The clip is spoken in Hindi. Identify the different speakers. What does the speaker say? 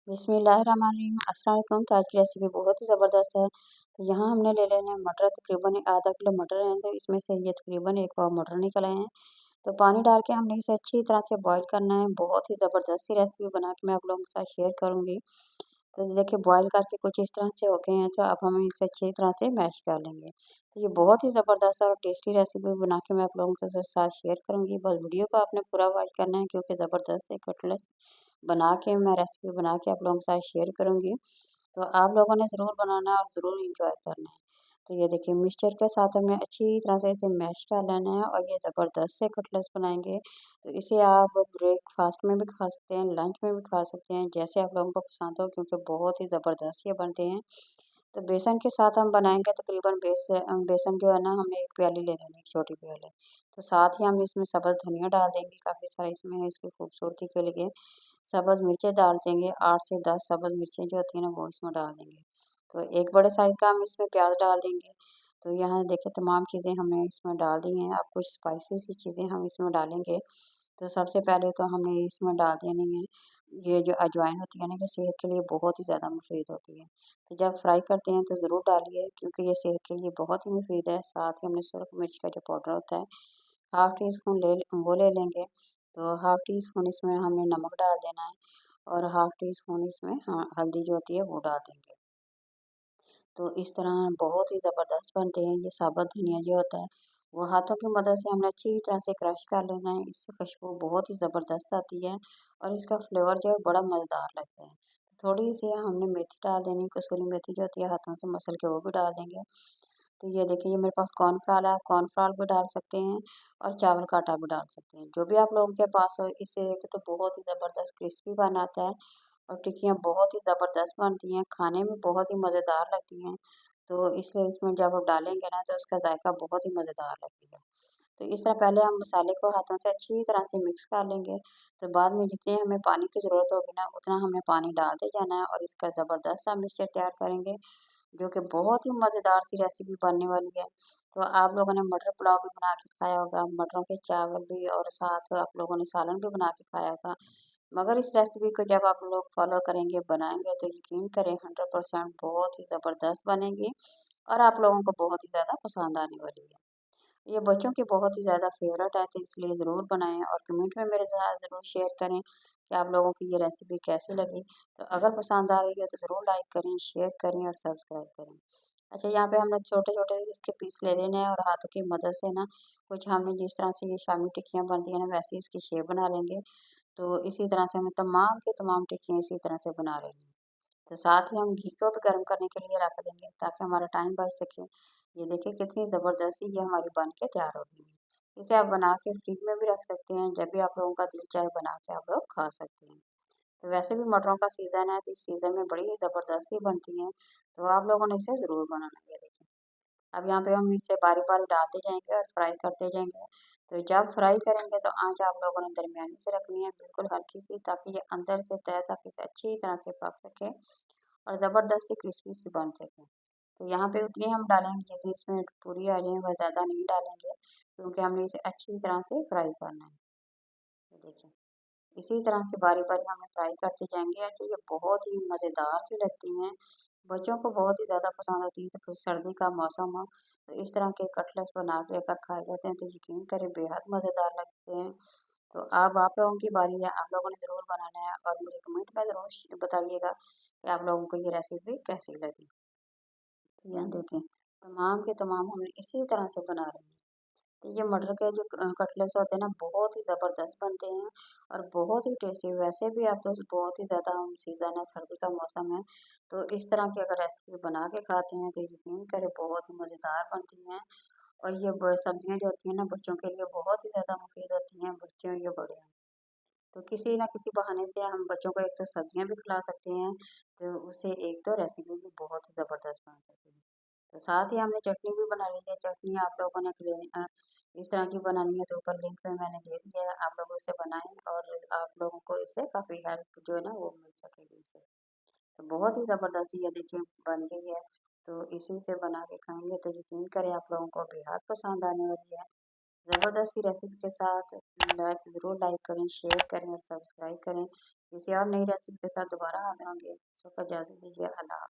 Speaker 1: बिस्मिल्लाहिर्रहमानिर्रहीम। अस्सलाम वालेकुम। तो आज की रेसिपी बहुत ही ज़बरदस्त है। तो यहाँ हमने ले लेना है मटर, तकरीबन आधा किलो मटर हैं, तो इसमें से ये तकरीबन 1 पाव मटर निकल आए हैं। तो पानी डाल के हमने इसे अच्छी तरह से बॉईल करना है। बहुत ही ज़बरदस्त सी रेसिपी बना के मैं आप लोगों के साथ शेयर करूँगी। तो देखिए बॉईल करके कुछ इस तरह से हो गए हैं, तो अब हम इसे अच्छी तरह से मैश कर लेंगे। तो ये बहुत ही ज़बरदस्त और टेस्टी रेसिपी बना के मैं आप लोगों के साथ शेयर करूँगी। बस वीडियो को आपने पूरा वॉच करना है, क्योंकि ज़बरदस्त से कटलेट्स बना के मैं रेसिपी बना के आप लोगों के साथ शेयर करूँगी। तो आप लोगों ने ज़रूर बनाना है और ज़रूर एंजॉय करना है। तो ये देखिए मिक्सचर के साथ हमें अच्छी तरह से इसे मैश कर लेना है और ये ज़बरदस्त से कटलेट्स बनाएँगे। तो इसे आप ब्रेकफ़ास्ट में भी खा सकते हैं, लंच में भी खा सकते हैं, जैसे आप लोगों को पसंद हो, क्योंकि बहुत ही ज़बरदस्त ये बनते हैं। तो बेसन के साथ हम बनाएँगे तकरीबन बेसन जो है ना, हमने 1 प्याली ले लेनी है, 1 छोटी प्याली। तो साथ ही हम इसमें सब्ज़ धनिया डाल देंगे काफ़ी सारा, इसमें इसकी खूबसूरती के लिए। सब्ज़ मिर्चें डाल देंगे, 8 से 10 सब्ज़ मिर्चें जो होती हैं ना, वो इसमें डाल देंगे। तो एक बड़े साइज़ का हम इसमें प्याज़ डाल देंगे। तो यहाँ देखिए तमाम चीज़ें हमने इसमें डाल दी हैं। अब कुछ स्पाइसी सी चीज़ें हम इसमें डालेंगे। तो सबसे पहले तो हमने इसमें डाल देनी है, ये जो अजवाइन होती है ना, ये सेहत के लिए बहुत ही ज़्यादा मुफ़ीद होती है। तो जब फ्राई करते हैं तो ज़रूर डालिए, क्योंकि ये सेहत के लिए बहुत ही मुफ़ीद है। साथ ही हमने सुरख मिर्च का जो पाउडर होता है, हाफ़ टी स्पून वो ले लेंगे। तो हाफ़ टी स्पून इसमें हमने नमक डाल देना है और हाफ़ टी स्पून इसमें हल्दी जो होती है वो डाल देंगे। तो इस तरह बहुत ही ज़बरदस्त बनते हैं। ये साबुत धनिया जो होता है, वो हाथों की मदद से हमने अच्छी तरह से क्रश कर लेना है। इससे खुशबू बहुत ही ज़बरदस्त आती है और इसका फ्लेवर जो है बड़ा मज़ेदार लगता है। थोड़ी सी हमने मेथी डाल देनी, कसूरी मेथी जो होती है हाथों से मसल के वो भी डाल देंगे। तो ये देखिए, ये मेरे पास कॉर्नफ्लोर है, आप कॉर्नफ्लोर भी डाल सकते हैं और चावल का आटा भी डाल सकते हैं। जो भी आप लोगों के पास हो, इससे एक तो बहुत ही ज़बरदस्त क्रिस्पी बन आता है और टिक्कियाँ बहुत ही ज़बरदस्त बनती हैं, खाने में बहुत ही मज़ेदार लगती हैं। तो इसलिए इसमें जब आप डालेंगे ना, तो उसका ज़ायका बहुत ही मज़ेदार लगेगा। तो इस तरह पहले हम मसाले को हाथों से अच्छी तरह से मिक्स कर लेंगे। तो बाद में जितने हमें पानी की ज़रूरत होगी ना, उतना हमने पानी डालते जाना है और इसका ज़बरदस्त सा मिक्सचर तैयार करेंगे, जो कि बहुत ही मज़ेदार सी रेसिपी बनने वाली है। तो आप लोगों ने मटर पुलाव भी बना के खाया होगा, मटरों के चावल भी, और साथ आप लोगों ने सालन भी बना के खाया होगा। मगर इस रेसिपी को जब आप लोग फ़ॉलो करेंगे, बनाएँगे, तो यकीन करें 100% बहुत ही ज़बरदस्त बनेगी और आप लोगों को बहुत ही ज़्यादा पसंद आने वाली है। ये बच्चों की बहुत ही ज़्यादा फ़ेवरेट है, तो इसलिए ज़रूर बनाएँ और कमेंट में मेरे साथ ज़रूर शेयर करें कि आप लोगों को ये रेसिपी कैसी लगी। तो अगर पसंद आ रही है तो ज़रूर लाइक करें, शेयर करें और सब्सक्राइब करें। अच्छा, यहाँ पे हमने छोटे-छोटे इसके पीस ले लेने हैं और हाथों की मदद से ना, कुछ हमने जिस तरह से ये शामी टिक्कियाँ बनती हैं ना, वैसे ही इसकी शेप बना लेंगे। तो इसी तरह से हमें तमाम की तमाम टिक्कियाँ इसी तरह से बना लेनी है। तो साथ ही हम घी को भी गर्म करने के लिए रख देंगे, ताकि हमारा टाइम बच सके। ये देखिए कितनी ज़बरदस्ती ये हमारी बन के तैयार हो गई है। इसे आप बना के फ्रिज में भी रख सकते हैं, जब भी आप लोगों का दिल चाहे बना के आप लोग खा सकते हैं। तो वैसे भी मटरों का सीज़न है, तो इस सीज़न में बड़ी ही ज़बरदस्ती बनती हैं, तो आप लोगों ने इसे ज़रूर बनाना है। ये देखिए, अब यहाँ पे हम इसे बारी-बारी डालते जाएँगे और फ्राई करते जाएँगे। तो जब फ्राई करेंगे तो आँच आप लोगों ने दरमियानी से रखनी है, बिल्कुल हल्की-सी, ताकि ये अंदर से तह तक इसे अच्छी तरह से पक सके और ज़बरदस्ती क्रिस्पी सी बन सके। तो यहाँ पे उतनी हम डालेंगे जितनी इसमें पूरी आ जाए, वह ज़्यादा नहीं डालेंगे, क्योंकि हमने इसे अच्छी तरह से फ्राई करना है। ये देखिए, इसी तरह से बारी-बारी हमें फ्राई करते जाएँगे और ये बहुत ही मज़ेदार सी लगती हैं। बच्चों को बहुत ही ज़्यादा पसंद आती है, तो फिर सर्दी का मौसम हो, तो इस तरह के कटलेट्स बना के अगर खाए जाते हैं, तो यकीन करें बेहद मज़ेदार लगते हैं। तो अब आप लोगों की बारी है, आप लोगों ने ज़रूर बनाना है और मुझे कमेंट में ज़रूर बताइएगा कि आप लोगों को ये रेसिपी कैसी लगी। तो यहाँ देखें, तमाम के तमाम हमने इसी तरह से बना रहे हैं। तो ये मटर के जो कटलेट्स होते हैं ना, बहुत ही ज़बरदस्त बनते हैं और बहुत ही टेस्टी। वैसे भी अब तो बहुत ही ज़्यादा सीज़न है, सर्दी का मौसम है, तो इस तरह की अगर रेसिपी बना के खाते हैं, तो यकीन करें बहुत ही मज़ेदार बनती हैं। और ये सब्जियाँ जो होती हैं ना, बच्चों के लिए बहुत ही ज़्यादा मुफीद होती हैं, बच्चे हों या बड़े हों। तो किसी न किसी बहाने से हम बच्चों को एक तो सब्जियाँ भी खिला सकते हैं, तो उससे एक तो रेसिपी भी बहुत ही ज़बरदस्त बन सकती है। तो साथ ही हमने चटनी भी बना ली है। चटनी आप लोगों ने इस तरह की बनानी है, तो ऊपर लिंक में मैंने दे दिया है, आप लोग उसे बनाएँ और आप लोगों को इससे काफ़ी हेल्प जो है ना, वो मिल सकेगी इससे। तो बहुत ही ज़बरदस्त ये देखिए बन गई है। तो इसी से बना के खाएँगे तो यकीन करें आप लोगों को बेहद पसंद आने वाली है। ज़बरदस्त सी रेसिपी के साथ ज़रूर लाइक करें, शेयर करें और सब्सक्राइब करें। किसी और नई रेसिपी के साथ दोबारा हाज़िर होंगे। तब तक इजाज़त दीजिए। अल्लाह हाफ़िज़।